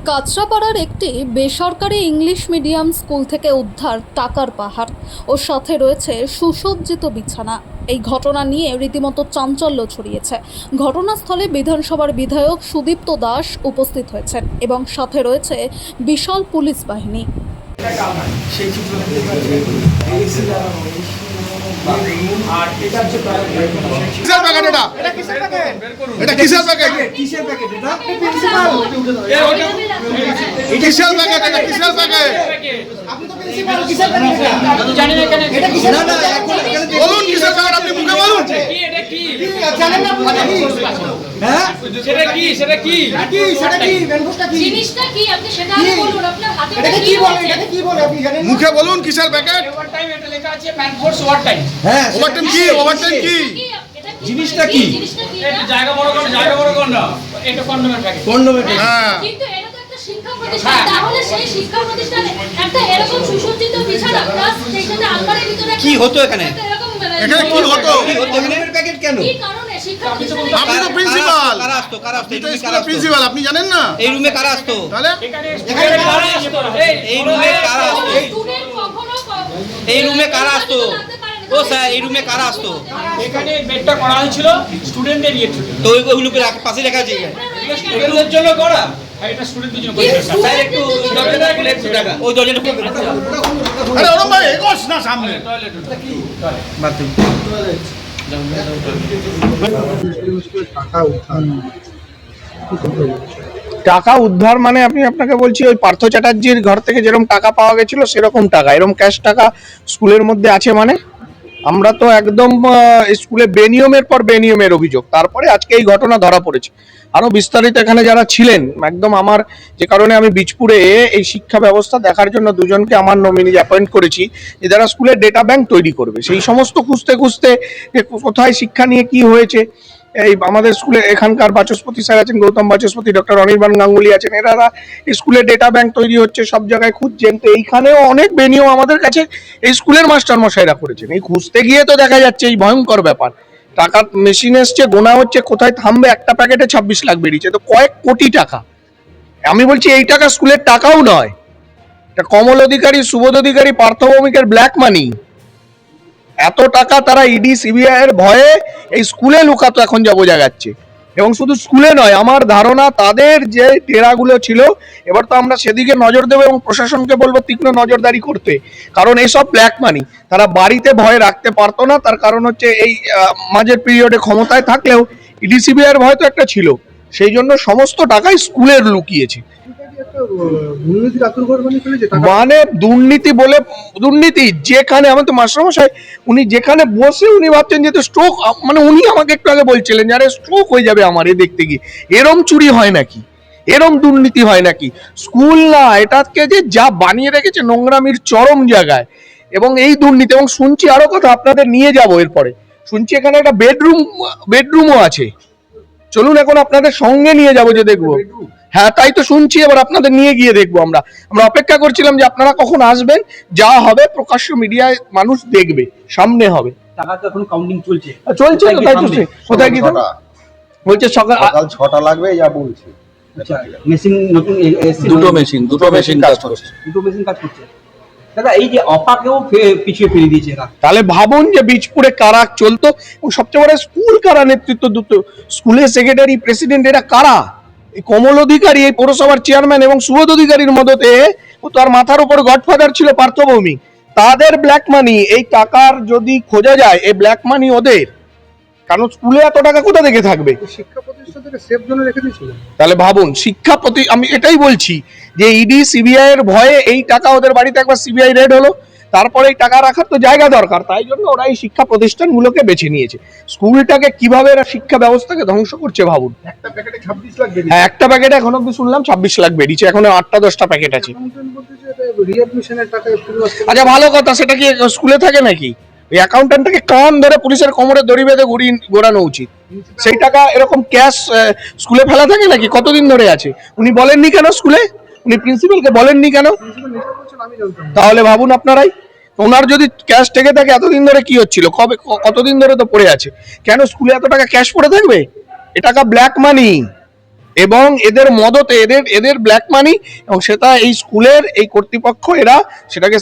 কাঁচরাপাড়ার একটি বেসরকারি English medium school থেকে উদ্ধার টাকার পাহাড় ও সাথে রয়েছে সুসজ্জিত বিছানা। এই ঘটনা নিয়ে রীতিমতো চাঞ্চল্য ছড়িয়েছে। ঘটনাস্থলে বিধানসভার বিধায়ক সুদীপ্ত দাস উপস্থিত হয়েছেন এবং সাথে রয়েছে বিশাল পুলিশ বাহিনী। আর এটা হচ্ছে কিসের প্যাকেট এটা কিসের প্যাকেট কিসের প্যাকেট এটা কিসের প্যাকেট এটা কিসের প্যাকেট আপনি তো প্রিন্সিপাল কিসের প্যাকেট এটা জানেন না কেন এটা কিসের না বলুন কিসের প্যাকেট আপনি মুখে বলুন কি এটা কি জানেন না আপনি হ্যাঁ সেটা কি সেটা কি ম্যানফোর্সটা কি জিনিসটা কি আপনি সেটা আগে বলুন। আপনার হাতে এটা কি বলে আপনি জানেন না মুখে বলুন কিসের প্যাকেট ওভারটাইম এটা লেখা আছে ম্যানফোর্স ওভারটাইম। হ্যাঁ ওভারটাইম কি জিনিসটা কি জিনিসটা কি এটা জায়গা বড় কর না, এটা কন্ডোমের প্যাকেট। কন্ডোমের হ্যাঁ কিন্তু এটা তো একটা শিক্ষা প্রতিষ্ঠান, তাহলে সেই শিক্ষা প্রতিষ্ঠানে একটা এরকম সুসজ্জিত বিছানা প্লাস সেখানে আলমারির ভিতরে কি হতো এখানে? একটা এরকম এখানে কি হতো কন্ডোমের প্যাকেট কেন কি কারণে শিক্ষা প্রতিষ্ঠানে আপনি তো প্রিন্সিপাল কারা আসতো আপনি তো স্কুলের প্রিন্সিপাল আপনি জানেন না এই রুমে কারা আসতো তাহলে এখানে কারা আসতো? এই রুমে কারা আসতো স্টুডেন্ট কখনো এই রুমে কারা আসতো ও স্যার এই রুমে কারা আসতো এখানে বেডটা করা হয়েছিল স্টুডেন্টদের ইয়ে ছিল, তো ওইগুলোকে পশে লেখা আছে স্টুডেন্টদের জন্য করা, আর এটা স্টুডেন্টদের জন্য করেছে স্যার। স্যার একটু দরজাটা খুলে একটু দেখা ওই দরজাটা খুলে আরে ওরম ভাই এগোস না সামনে টাকা উদ্ধার মানে আপনাকে বলছি ওই পার্থ চ্যাটার্জির ঘর থেকে যেরকম টাকা পাওয়া গেছিল সেরকম টাকা, এরকম ক্যাশ টাকা স্কুলের মধ্যে আছে। মানে আমরা তো একদম স্কুলে বেনিয়মের পর বেনিয়মের অভিযোগ, তারপরে আজকে এই ঘটনা ধরা পড়েছে। আরো বিস্তারিত এখানে যারা ছিলেন একদম আমার যে কারণে আমি বীজপুরে এই শিক্ষা ব্যবস্থা দেখার জন্য দুজনকে আমার নমিনি অ্যাপয়েন্ট করেছি যে যারা স্কুলের ডেটা ব্যাংক তৈরি করবে, সেই সমস্ত খুঁজতে খুঁজতে কোথায় শিক্ষা নিয়ে কি হয়েছে। এই আমাদের স্কুলে এখানকার বাচস্পতি স্যার আছেন, গৌতম বাচস্পতি, ডক্টর অনির্বাণ গাঙ্গুলি আছেন, এনারা স্কুলে ডেটা ব্যাংক তৈরি হচ্ছে সব জায়গায় খুঁজছেন। তো এইখানেও অনেক বেনিয়ম আমাদের কাছে এই স্কুলের মাস্টার মশাইরা করেছেন। এই খুঁজতে গিয়ে তো দেখা যাচ্ছে এই ভয়ঙ্কর ব্যাপার, টাকা মেশিন এসছে, গোনা হচ্ছে, কোথায় থামবে, একটা প্যাকেটে 26 লাখ বেরিয়েছে, তো কয়েক কোটি টাকা। আমি বলছি এই টাকা স্কুলের টাকাও নয়, এটা কমল অধিকারী, সুবোধ অধিকারী, পার্থ ভৌমিকের ব্ল্যাক মানি। এত টাকা তারা ইডি সিবিআই এর ভয়ে এই স্কুলে লুকাতো এখন যা বোঝা যাচ্ছে। এবং শুধু স্কুলে নয়, আমার ধারণা তাদের যে ডেরাগুলো ছিল, এবার তো আমরা সেদিকে নজর দেবো এবং প্রশাসনকে বলবো তীক্ষ্ণ নজরদারি করতে, কারণ এইসব ব্ল্যাক মানি তারা বাড়িতে ভয়ে রাখতে পারতো না। তার কারণ হচ্ছে এই মাঝের পিরিয়ডে ক্ষমতায় থাকলেও ইডি সিবিআই এর ভয় তো একটা ছিল, সেই জন্য সমস্ত টাকাই স্কুলের লুকিয়েছে। মানে দুর্নীতি বলে দুর্নীতি যেখানে আমি তো মাস্টারমশাই উনি যেখানে বসে উনি ভাবছেন যে স্ট্রোক, মানে উনি আমাকে একটু আগে বলছিলেন যে আরে স্ট্রোক হয়ে যাবে আমার এ দেখতে গিয়ে, এরম চুরি হয় নাকি, এরম দুর্নীতি হয় নাকি? স্কুল না, এটাকে যে যা বানিয়ে রেখেছে নোংরামির চরম জায়গায়। এবং এই দুর্নীতি, এবং শুনছি আরো কথা আপনাদের নিয়ে যাব এরপরে, শুনছি এখানে একটা বেডরুমও আছে। চলুন এখন আপনাদের সঙ্গে নিয়ে যাবো যে দেখবো। হ্যাঁ তাই তো শুনছি, এবার আপনাদের নিয়ে গিয়ে দেখবো। আমরা অপেক্ষা করছিলাম যে আপনারা কখন আসবেন, যা হবে প্রকাশ্য মিডিয়ায় মানুষ দেখবে, সামনে হবে। টাকা তো এখন কাউন্টিং চলছে চলছে তো, তাই তো কোথায় কি বলছে সকাল 6টা লাগবে যা বলছে। মেশিন নতুন দুটো মেশিন কাজ করছে। দাদা এই যে অপাকেও পিছিয়ে ফেলে দিয়েছে এরা, তাহলে ভাবুন যে বীজপুরে কারা চলতো, এবং সবচেয়ে বড় স্কুল কারা নেতৃত্ব দিত, স্কুলের সেক্রেটারি, প্রেসিডেন্ট, এরা কারা? এই কমল অধিকারী, এই পৌরসভার চেয়ারম্যান এবং সুবোধ অধিকারীর মদতে তার মাথার উপর গডফাদার ছিল পার্থ ভৌমিক। তাদের ব্ল্যাক মানি, এই টাকার যদি খোঁজা যায় এই ব্ল্যাক মানি ওদের, কারণ স্কুলে এত টাকা কোথা থেকে থাকবে? শিক্ষা প্রতিষ্ঠান থেকে সেফ জোনে রেখে দিয়েছিল। তাহলে ভাবুন আমি এটাই বলছি যে ইডি সিবিআই এর ভয়ে এই টাকা ওদের বাড়িতে একবার সিবিআই রেড হলো, তারপরে এই টাকা রাখার তো জায়গা দরকার, তাই জন্য ওরা এই শিক্ষা প্রতিষ্ঠানগুলোকে বেছে নিয়েছে। স্কুলটাকে কিভাবে এরা শিক্ষা ব্যবস্থাকে ধ্বংস করছে ভাবুন। একটা প্যাকেটে 26 লাখ বেরিয়েছে। হ্যাঁ একটা প্যাকেটে এখন অব্দি শুনলাম 26 লাখ বেরিয়েছে, এখন 8টা 10টা প্যাকেট আছে। রিঅ্যাডমিশনের টাকা এপ্রিল মাসে। আচ্ছা ভালো কথা, সেটা কি স্কুলে থাকে নাকি? ওই অ্যাকাউন্ট্যান্টটাকে কান ধরে পুলিশের কোমরে দড়ি বেঁধে ঘোরানো উচিত। সেই টাকা এরকম ক্যাশ স্কুলে ফেলা থাকে নাকি? কতদিন ধরে আছে উনি বলেননি কেন? স্কুলে উনি প্রিন্সিপালকে বলেননি কেন? তাহলে ভাবুন আপনারাই, ওনার যদি ক্যাশ থেকে থাকে এতদিন ধরে কি হচ্ছিল, কতদিন ধরে তো পড়ে আছে, কেন স্কুলে এত টাকা ক্যাশ পড়ে থাকবে? এ টাকা ব্ল্যাক মানি, এবং এদের মদতে এদের ব্ল্যাক মানি, এবং সেটা এই স্কুলের এই কর্তৃপক্ষ এরা সেটাকে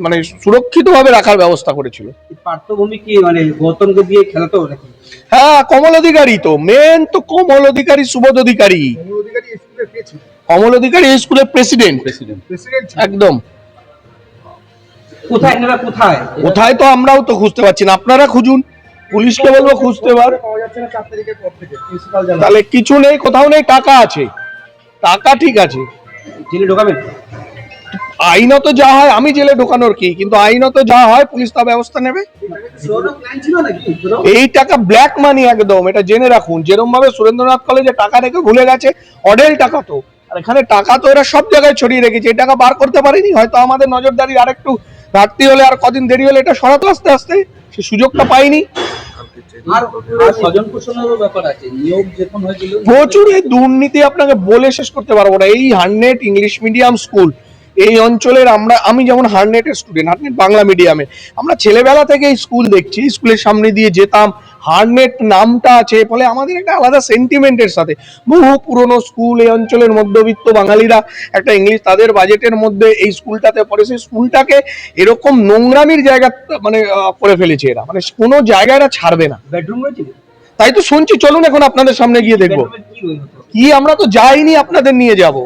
মানে সুরক্ষিতভাবে রাখার ব্যবস্থা করেছিল। পার্থভূমি কি মানে গৌতমকে দিয়ে খেলাতো নাকি? হ্যাঁ, কমল অধিকারী তো মেন, তো কমল অধিকারী, সুবোধ অধিকারী। অধিকারী স্কুলে কে ছিল? কমল অধিকারী এই স্কুলের প্রেসিডেন্ট প্রেসিডেন্ট ছিল। একদম। কোথায় এনারা কোথায়? কোথায় তো আমরাও তো খুঁজতে পারছি না, আপনারা খুঁজুন, পুলিশকে বলবো খুঁজতে পার। পাওয়া যাচ্ছে না 4 তারিখের পর থেকে প্রিন্সিপাল জানান। তাহলে কিছু নেই, কোথাও নেই, টাকা আছে, টাকা ঠিক আছে। জেলে ঢোকাবেন? আইনত যা হয়, আমি জেলে ঢোকানোর কি, কিন্তু আইনত যা হয় পুলিশ তা ব্যবস্থা নেবে। পুরোনো প্ল্যান ছিল নাকি? এই টাকা ব্ল্যাক মানি একদম, এটা জেনে রাখুন। যেরকম ভাবে সুরেন্দ্রনাথ কলেজে টাকা রেখে ভুলে গেছে, অডেল টাকা তো, আর এখানে টাকা তো এরা সব জায়গায় ছড়িয়ে রেখেছে। এই টাকা বার করতে পারিনি, হয়তো আমাদের নজরদারি আর একটু ঘাটতি হলে, আর কদিন দেরি হলে এটা সরাতো আস্তে আস্তে, সে সুযোগটা পাইনি। আর স্বজন পোষণেরও ব্যাপার আছে, নিয়োগ যখন হয়েছিল প্রচুর এই দুর্নীতি, আপনাকে বলে শেষ করতে পারবো না। এই হার্নেট ইংলিশ মিডিয়াম স্কুল এই অঞ্চলের, আমি যেমন হার্নেটের স্টুডেন্ট, হার্নেট বাংলা মিডিয়ামে, আমরা ছেলেবেলা থেকে এই স্কুল দেখছি, স্কুলের সামনে দিয়ে যেতাম, হার্নেট নামটা আছে, ফলে আমাদের একটা আলাদা সেন্টিমেন্টের সাথে। বহু পুরনো স্কুল, এই অঞ্চলের মধ্যবিত্ত বাঙালিরা একটা ইংলিশ তাদের বাজেটের মধ্যে এই স্কুলটাতে পড়ে, সেই স্কুলটাকে এরকম নোংরামির জায়গা মানে করে ফেলেছে এরা, মানে কোনো জায়গায় এরা ছাড়বে না। বেডরুম হয়েছিল? তাই তো শুনছি, চলুন এখন আপনাদের সামনে গিয়ে দেখবো বেডরুমে কি হতো? কি, আমরা তো যাইনি, আপনাদের নিয়ে যাব।